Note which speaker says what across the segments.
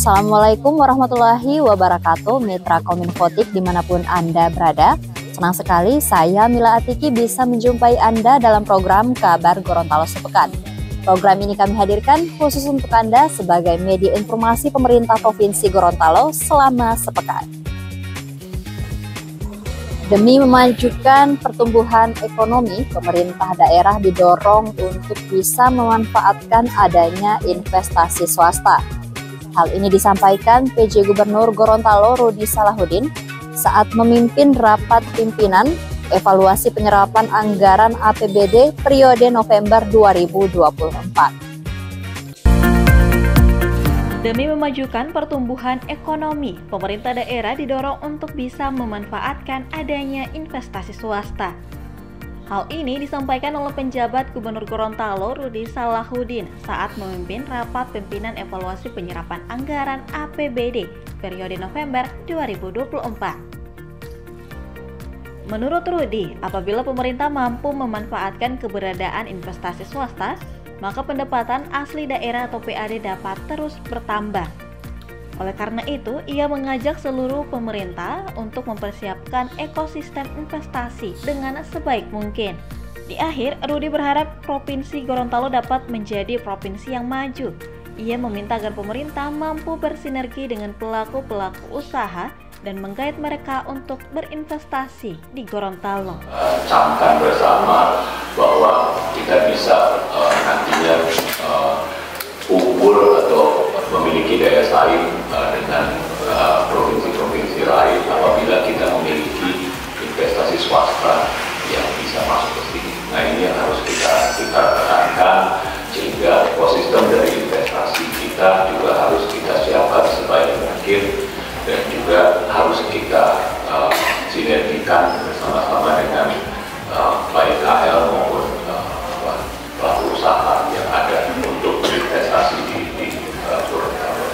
Speaker 1: Assalamualaikum warahmatullahi wabarakatuh, Mitra Kominfotik dimanapun Anda berada. Senang sekali saya Mila Atiki bisa menjumpai Anda dalam program Kabar Gorontalo Sepekan. Program ini kami hadirkan khusus untuk Anda sebagai media informasi pemerintah Provinsi Gorontalo selama sepekan. Demi memajukan pertumbuhan ekonomi, pemerintah daerah didorong untuk bisa memanfaatkan adanya investasi swasta. Hal ini disampaikan PJ Gubernur Gorontalo Rudi Salahuddin saat memimpin rapat pimpinan evaluasi penyerapan anggaran APBD periode November 2024.
Speaker 2: Demi memajukan pertumbuhan ekonomi, pemerintah daerah didorong untuk bisa memanfaatkan adanya investasi swasta. Hal ini disampaikan oleh penjabat Gubernur Gorontalo Rudi Salahuddin saat memimpin rapat pimpinan evaluasi penyerapan anggaran APBD periode November 2024. Menurut Rudi, apabila pemerintah mampu memanfaatkan keberadaan investasi swasta, maka pendapatan asli daerah atau PAD dapat terus bertambah. Oleh karena itu, ia mengajak seluruh pemerintah untuk mempersiapkan ekosistem investasi dengan sebaik mungkin. Di akhir, Rudi berharap Provinsi Gorontalo dapat menjadi provinsi yang maju. Ia meminta agar pemerintah mampu bersinergi dengan pelaku-pelaku usaha dan menggait mereka untuk berinvestasi di Gorontalo.
Speaker 3: Camkan bersama bahwa kita bisa nantinya unggul atau memiliki daya saing dengan provinsi-provinsi lain apabila kita memiliki investasi swasta yang bisa masuk ke sini. Nah, ini yang harus kita tekankan sehingga ekosistem dari investasi kita juga harus kita siapkan sebaik mungkin dan juga harus kita sinergikan bersama-sama dengan baik KL maupun pelaku usaha yang ada untuk investasi di Gorontalo.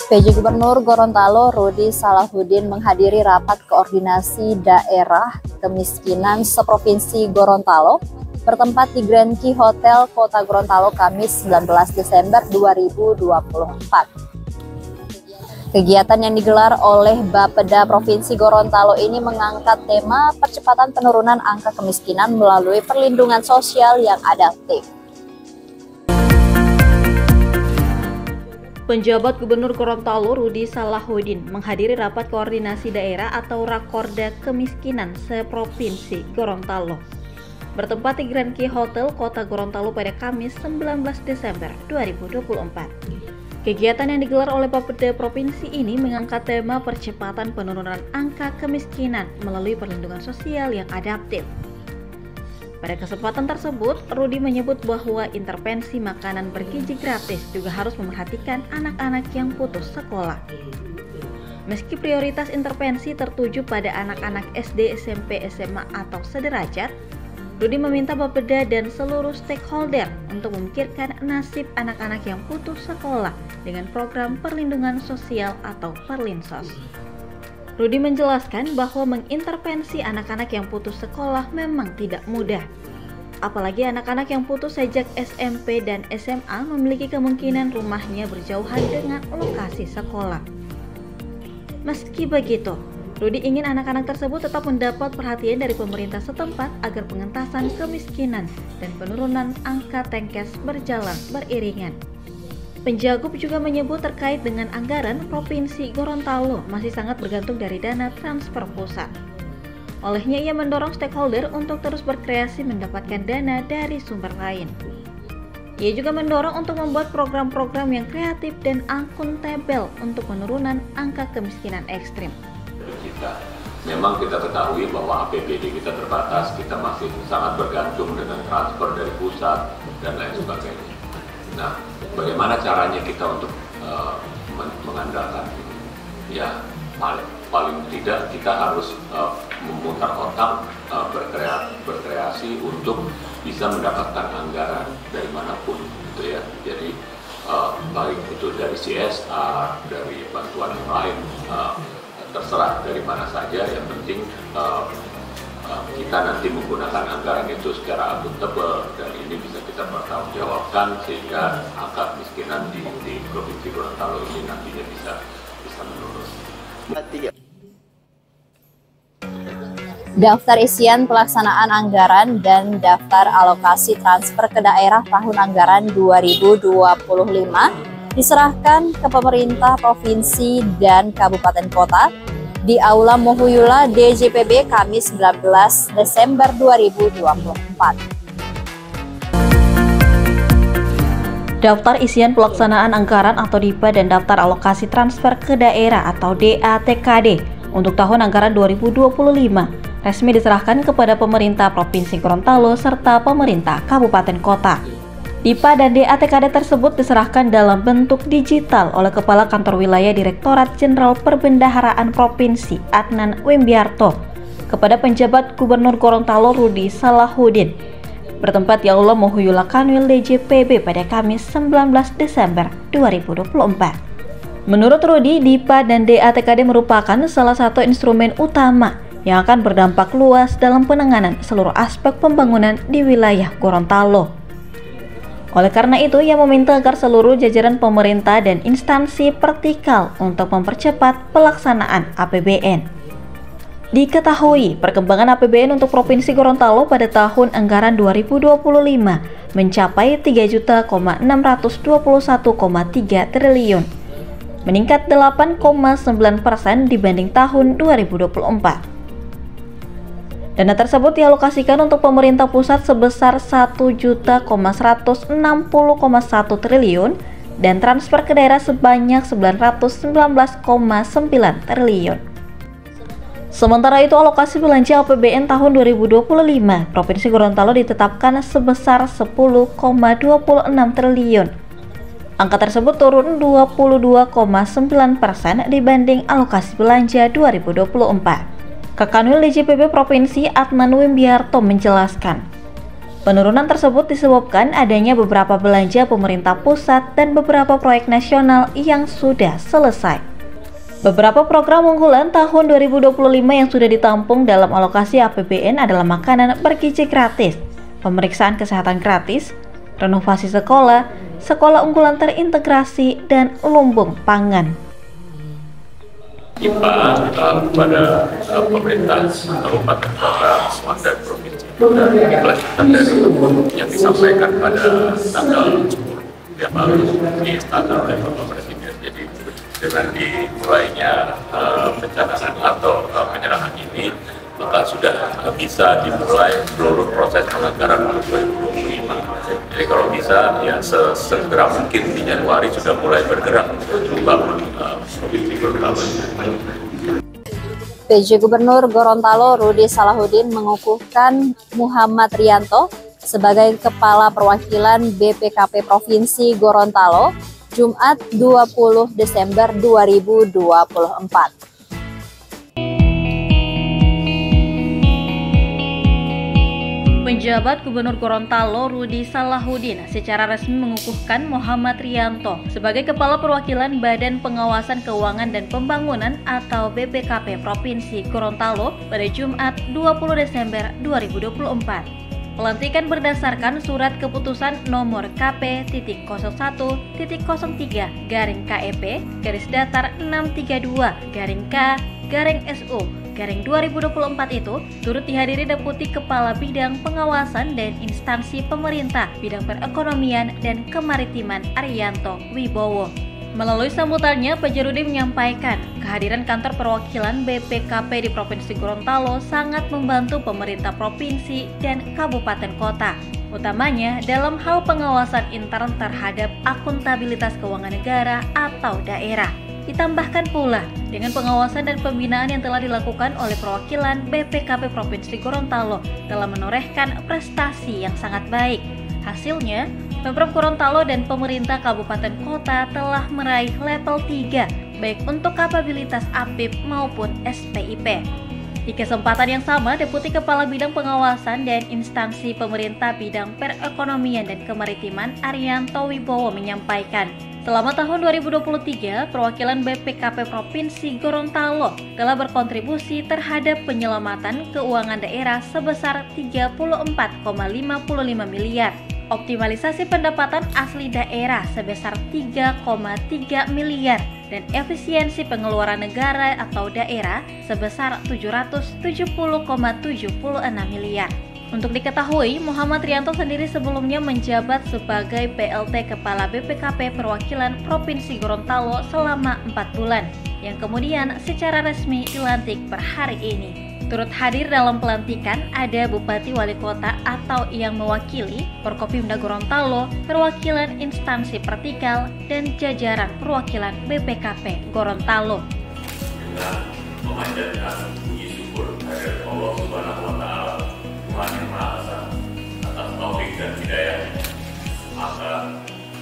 Speaker 1: PJ Gubernur Gorontalo Rudi Salahuddin menghadiri rapat koordinasi daerah kemiskinan seprovinsi Gorontalo bertempat di Grand Key Hotel Kota Gorontalo Kamis 19 Desember 2024. Kegiatan yang digelar oleh Bapeda Provinsi Gorontalo ini mengangkat tema percepatan penurunan angka kemiskinan melalui perlindungan sosial yang adaptif.
Speaker 2: Penjabat Gubernur Gorontalo Rudi Salahuddin menghadiri rapat koordinasi daerah atau Rakorda Kemiskinan seprovinsi Gorontalo bertempat di Grand Key Hotel Kota Gorontalo pada Kamis 19 Desember 2024. Kegiatan yang digelar oleh Bapeda Provinsi ini mengangkat tema percepatan penurunan angka kemiskinan melalui perlindungan sosial yang adaptif. Pada kesempatan tersebut, Rudi menyebut bahwa intervensi makanan bergizi gratis juga harus memerhatikan anak-anak yang putus sekolah. Meski prioritas intervensi tertuju pada anak-anak SD, SMP, SMA atau sederajat, Rudi meminta Bapeda dan seluruh stakeholder untuk memikirkan nasib anak-anak yang putus sekolah dengan program perlindungan sosial atau Perlinsos. Rudi menjelaskan bahwa mengintervensi anak-anak yang putus sekolah memang tidak mudah. Apalagi anak-anak yang putus sejak SMP dan SMA memiliki kemungkinan rumahnya berjauhan dengan lokasi sekolah. Meski begitu, Rudi ingin anak-anak tersebut tetap mendapat perhatian dari pemerintah setempat agar pengentasan kemiskinan dan penurunan angka tengkes berjalan beriringan. Penjagob juga menyebut terkait dengan anggaran Provinsi Gorontalo masih sangat bergantung dari dana transfer pusat. Olehnya ia mendorong stakeholder untuk terus berkreasi mendapatkan dana dari sumber lain. Ia juga mendorong untuk membuat program-program yang kreatif dan akuntabel untuk penurunan angka kemiskinan ekstrim.
Speaker 3: Memang kita ketahui bahwa APBD kita terbatas, kita masih sangat bergantung dengan transfer dari pusat dan lain sebagainya. Nah, bagaimana caranya kita untuk mengandalkan ini? Ya, paling tidak kita harus memutar otak, berkreasi untuk bisa mendapatkan anggaran dari manapun, gitu ya. Jadi baik itu dari CSR, dari bantuan yang lain. Terserah dari mana saja, yang penting kita nanti menggunakan anggaran itu secara akuntabel dan ini bisa kita pertanggungjawabkan sehingga angka kemiskinan di Provinsi Gorontalo ini nantinya bisa menurun.
Speaker 1: Daftar isian pelaksanaan anggaran dan daftar alokasi transfer ke daerah tahun anggaran 2025 diserahkan ke pemerintah provinsi dan kabupaten kota di Aula Mohuyula DJPB Kamis 19 Desember 2024.
Speaker 2: Daftar isian pelaksanaan anggaran atau DIPA dan daftar alokasi transfer ke daerah atau DATKD untuk tahun anggaran 2025 resmi diserahkan kepada pemerintah Provinsi Gorontalo serta pemerintah kabupaten kota. DIPA dan DATKD tersebut diserahkan dalam bentuk digital oleh Kepala Kantor Wilayah Direktorat Jenderal Perbendaharaan Provinsi Adnan Wimbiarto kepada penjabat Gubernur Gorontalo Rudi Salahuddin bertempat di Aula Mohuyula Kanwil DJPB pada Kamis 19 Desember 2024. Menurut Rudi, DIPA dan DATKD merupakan salah satu instrumen utama yang akan berdampak luas dalam penanganan seluruh aspek pembangunan di wilayah Gorontalo. Oleh karena itu, ia meminta agar seluruh jajaran pemerintah dan instansi vertikal untuk mempercepat pelaksanaan APBN. Diketahui, perkembangan APBN untuk Provinsi Gorontalo pada tahun anggaran 2025 mencapai 3.621,3 triliun, meningkat 8,9% dibanding tahun 2024. Dana tersebut dialokasikan untuk pemerintah pusat sebesar 1.160,1 triliun dan transfer ke daerah sebanyak 919,9 triliun. Sementara itu, alokasi belanja APBN tahun 2025 Provinsi Gorontalo ditetapkan sebesar 10,26 triliun. Angka tersebut turun 22,9% dibanding alokasi belanja 2024. Kakanwil DJPB Provinsi Adnan Wimbiarto menjelaskan, penurunan tersebut disebabkan adanya beberapa belanja pemerintah pusat dan beberapa proyek nasional yang sudah selesai. Beberapa program unggulan tahun 2025 yang sudah ditampung dalam alokasi APBN adalah makanan bergizi gratis, pemeriksaan kesehatan gratis, renovasi sekolah, sekolah unggulan terintegrasi, dan lumbung pangan.
Speaker 3: IPA kepada pemerintah kabupaten kota dan provinsi dan kelanjutan dari yang disampaikan pada tanggal yang lalu di istana oleh Bapak Presiden. Jadi dengan dimulainya pencanakan atau penyerahan ini, maka sudah bisa dimulai seluruh proses penganggaran untuk 2025. Jadi kalau bisa ya segera mungkin di Januari sudah mulai bergerak untuk membangun Provinsi Gorontalo.
Speaker 1: PJ Gubernur Gorontalo Rudi Salahuddin mengukuhkan Muhammad Rianto sebagai Kepala Perwakilan BPKP Provinsi Gorontalo Jumat 20 Desember 2024.
Speaker 2: Penjabat Gubernur Gorontalo Rudi Salahuddin secara resmi mengukuhkan Muhammad Rianto sebagai Kepala Perwakilan Badan Pengawasan Keuangan dan Pembangunan atau BPKP Provinsi Gorontalo pada Jumat 20 Desember 2024. Pelantikan berdasarkan Surat Keputusan Nomor KP.01-03-632-K-SU-2024 itu turut dihadiri Deputi Kepala Bidang Pengawasan dan Instansi Pemerintah Bidang Perekonomian dan Kemaritiman Arianto Wibowo. Melalui sambutannya, PJ Rudi menyampaikan kehadiran kantor perwakilan BPKP di Provinsi Gorontalo sangat membantu pemerintah provinsi dan kabupaten kota, utamanya dalam hal pengawasan intern terhadap akuntabilitas keuangan negara atau daerah. Ditambahkan pula dengan pengawasan dan pembinaan yang telah dilakukan oleh perwakilan BPKP Provinsi Gorontalo dalam menorehkan prestasi yang sangat baik. Hasilnya, Pemprov Gorontalo dan pemerintah kabupaten kota telah meraih level 3 baik untuk kapabilitas APIP maupun SPIP. Di kesempatan yang sama, Deputi Kepala Bidang Pengawasan dan Instansi Pemerintah Bidang Perekonomian dan Kemaritiman Arianto Wibowo menyampaikan, Selama tahun 2023, perwakilan BPKP Provinsi Gorontalo telah berkontribusi terhadap penyelamatan keuangan daerah sebesar 34,55 miliar, optimalisasi pendapatan asli daerah sebesar 3,3 miliar, dan efisiensi pengeluaran negara atau daerah sebesar 770,76 miliar. Untuk diketahui, Muhammad Rianto sendiri sebelumnya menjabat sebagai PLT Kepala BPKP Perwakilan Provinsi Gorontalo selama 4 bulan, yang kemudian secara resmi dilantik per hari ini. Turut hadir dalam pelantikan ada Bupati Wali Kota atau yang mewakili, Forkopimda Gorontalo, perwakilan instansi vertikal, dan jajaran perwakilan BPKP Gorontalo.
Speaker 3: Dengan memanjatkan puji syukur kehadirat Allah Subhanahu wa Ta'ala, Tuhan Yang Maha Esa, atas taufik dan hidayahnya, maka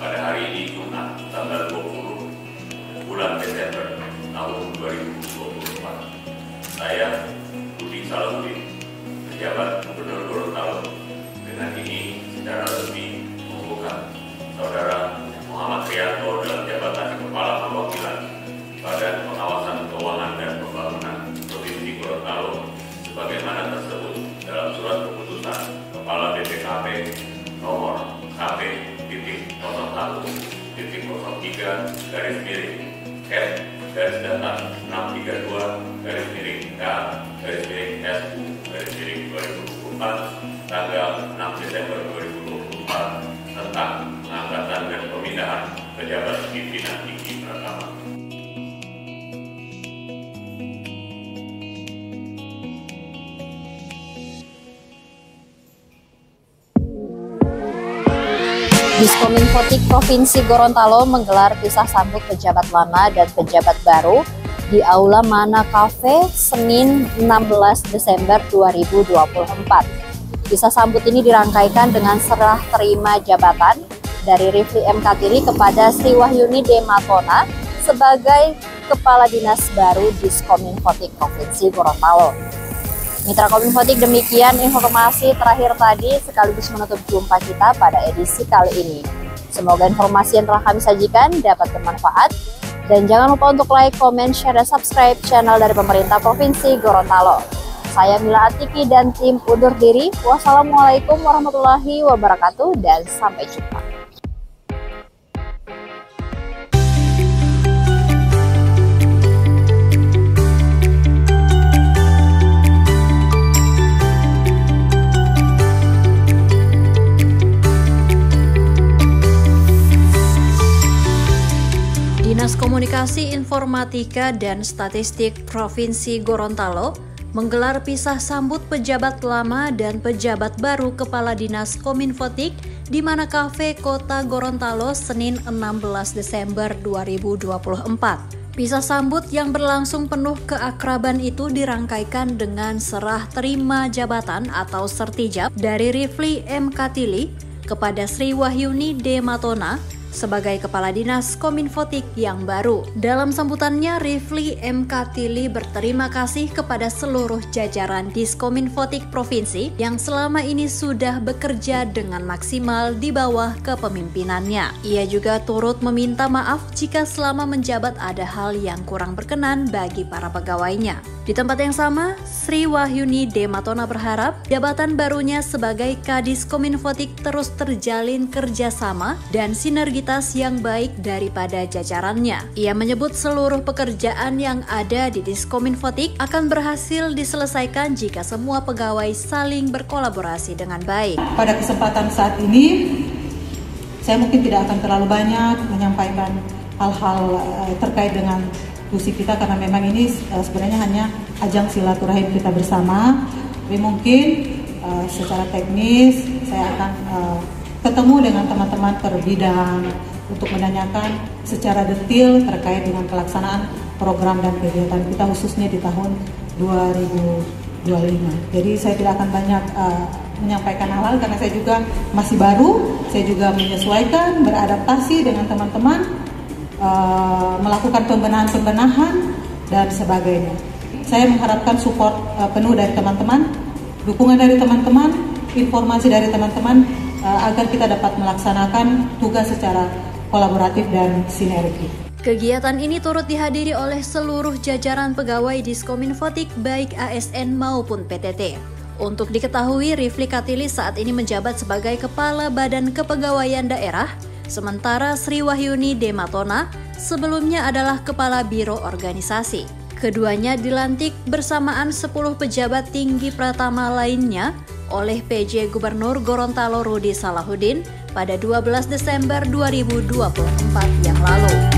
Speaker 3: pada hari ini Jumat tanggal 20 bulan Desember tahun 2024, saya Rudi Salahuddin, pejabat Gubernur Gorontalo, dengan ini secara resmi mengukuhkan Saudara Muhammad Rianto dalam jabatan Kepala Perwakilan Badan Pengawasan Keuangan dan Pembangunan Provinsi Gorontalo sebagaimana tersebut dalam surat keputusan Kepala BPKP nomor KP-632-K-2-SU-2024 tanggal 6 Desember 2024 tentang pengangkatan dan pemindahan pejabat pimpinan tinggi Pratama.
Speaker 1: Diskominfotik Provinsi Gorontalo menggelar pisah sambut pejabat lama dan pejabat baru di Aula Mana Cafe Senin 16 Desember 2024. Pisah sambut ini dirangkaikan dengan serah terima jabatan dari Rifli M. Katili kepada Sri Wahyuni D. Matona sebagai Kepala Dinas baru Diskominfotik Provinsi Gorontalo. Mitra Kominfotik, demikian informasi terakhir tadi sekaligus menutup jumpa kita pada edisi kali ini. Semoga informasi yang telah kami sajikan dapat bermanfaat. Dan jangan lupa untuk like, comment, share, dan subscribe channel dari pemerintah Provinsi Gorontalo. Saya Mila Atiki dan tim undur diri. Wassalamualaikum warahmatullahi wabarakatuh dan sampai jumpa.
Speaker 2: Dinas Komunikasi Informatika dan Statistik Provinsi Gorontalo menggelar pisah sambut pejabat lama dan pejabat baru Kepala Dinas Kominfotik di Mana Cafe Kota Gorontalo Senin 16 Desember 2024. Pisah sambut yang berlangsung penuh keakraban itu dirangkaikan dengan serah terima jabatan atau sertijab dari Rifli M. Katili kepada Sri Wahyuni D. Matona sebagai Kepala Dinas Kominfotik yang baru. Dalam sambutannya, Rifli M. Katili berterima kasih kepada seluruh jajaran Diskominfotik Provinsi yang selama ini sudah bekerja dengan maksimal di bawah kepemimpinannya. Ia juga turut meminta maaf jika selama menjabat ada hal yang kurang berkenan bagi para pegawainya. Di tempat yang sama, Sri Wahyuni D. Matona berharap jabatan barunya sebagai Kadis Kominfotik terus terjalin kerjasama dan sinergitas yang baik daripada jajarannya. Ia menyebut seluruh pekerjaan yang ada di Diskominfotik akan berhasil diselesaikan jika semua pegawai saling berkolaborasi dengan baik.
Speaker 4: Pada kesempatan saat ini, saya mungkin tidak akan terlalu banyak menyampaikan hal-hal terkait dengan fungsi kita karena memang ini sebenarnya hanya ajang silaturahim kita bersama. Tapi mungkin secara teknis saya akan ketemu dengan teman-teman per bidang untuk menanyakan secara detail terkait dengan pelaksanaan program dan kegiatan kita khususnya di tahun 2025. Jadi saya tidak akan banyak menyampaikan hal-hal karena saya juga masih baru, saya juga menyesuaikan, beradaptasi dengan teman-teman, melakukan pembenahan dan sebagainya. Saya mengharapkan support penuh dari teman-teman, dukungan dari teman-teman, informasi dari teman-teman agar kita dapat melaksanakan tugas secara kolaboratif dan sinergi.
Speaker 1: Kegiatan ini turut dihadiri oleh seluruh jajaran pegawai Diskominfotik baik ASN maupun PTT. Untuk diketahui, Rifli Katilis saat ini menjabat sebagai Kepala Badan Kepegawaian Daerah, sementara Sri Wahyuni Dematona sebelumnya adalah Kepala Biro Organisasi. Keduanya dilantik bersamaan 10 pejabat tinggi pratama lainnya oleh PJ Gubernur Gorontalo Rudi Salahuddin pada 12 Desember 2024 yang lalu.